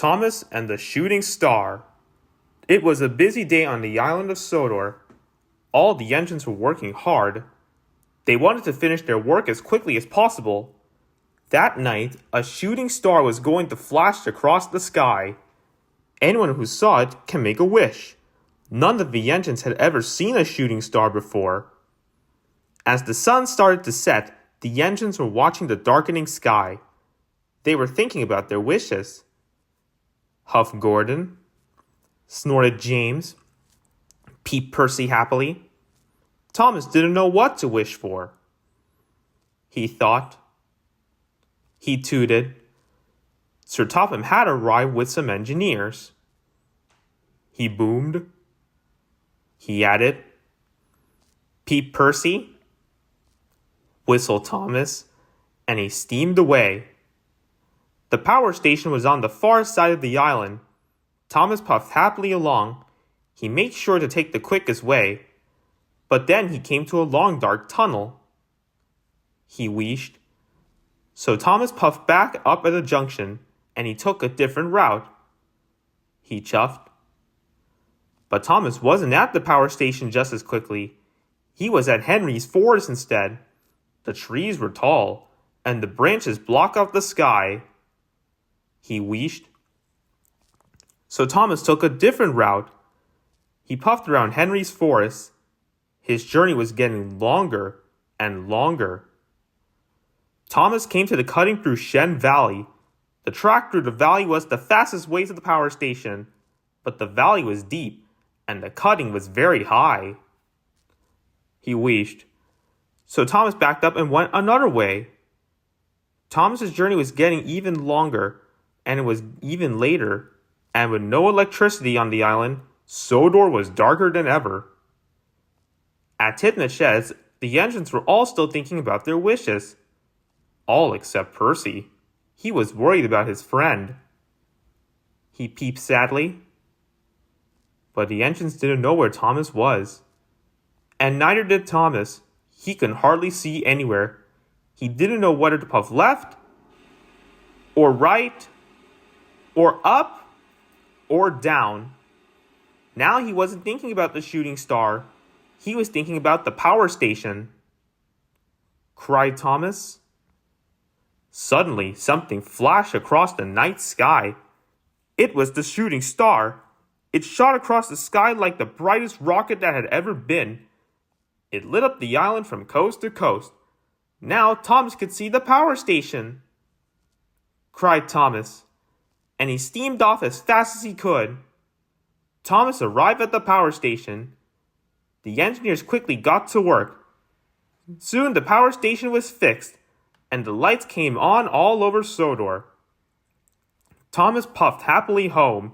Thomas and the Shooting Star. It was a busy day on the island of Sodor. All the engines were working hard. They wanted to finish their work as quickly as possible. That night, a shooting star was going to flash across the sky. Anyone who saw it can make a wish. None of the engines had ever seen a shooting star before. As the sun started to set, the engines were watching the darkening sky. They were thinking about their wishes. Huffed Gordon, snorted James, peeped Percy happily. Thomas didn't know what to wish for. He thought. He tooted. Sir Topham had arrived with some engineers. He boomed. He added. Peeped Percy, whistled Thomas, and he steamed away. The power station was on the far side of the island. Thomas puffed happily along. He made sure to take the quickest way. But then he came to a long dark tunnel. He wheezed. So Thomas puffed back up at the junction, and he took a different route. He chuffed. But Thomas wasn't at the power station just as quickly. He was at Henry's forest instead. The trees were tall, and the branches blocked off the sky. He wheezed. So Thomas took a different route. He puffed around Henry's forest. His journey was getting longer and longer. Thomas came to the cutting through Shen Valley. The track through the valley was the fastest way to the power station, but the valley was deep, and the cutting was very high. He wheezed. So Thomas backed up and went another way. Thomas's journey was getting even longer, and it was even later, and with no electricity on the island, Sodor was darker than ever. At Titnut Sheds, the engines were all still thinking about their wishes. All except Percy. He was worried about his friend. He peeped sadly. But the engines didn't know where Thomas was. And neither did Thomas. He could hardly see anywhere. He didn't know whether to puff left, or right, or up, or down. Now he wasn't thinking about the shooting star. He was thinking about the power station. Cried Thomas. Suddenly, something flashed across the night sky. It was the shooting star. It shot across the sky like the brightest rocket that had ever been. It lit up the island from coast to coast. Now Thomas could see the power station. Cried Thomas, and he steamed off as fast as he could. Thomas arrived at the power station. The engineers quickly got to work. Soon the power station was fixed, and the lights came on all over Sodor. Thomas puffed happily home.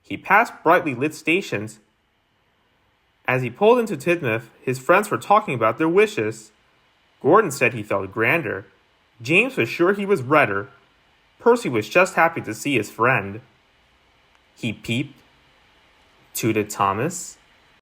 He passed brightly lit stations. As he pulled into Tidmouth, his friends were talking about their wishes. Gordon said he felt grander. James was sure he was redder. Percy was just happy to see his friend. He peeped, tooted Thomas.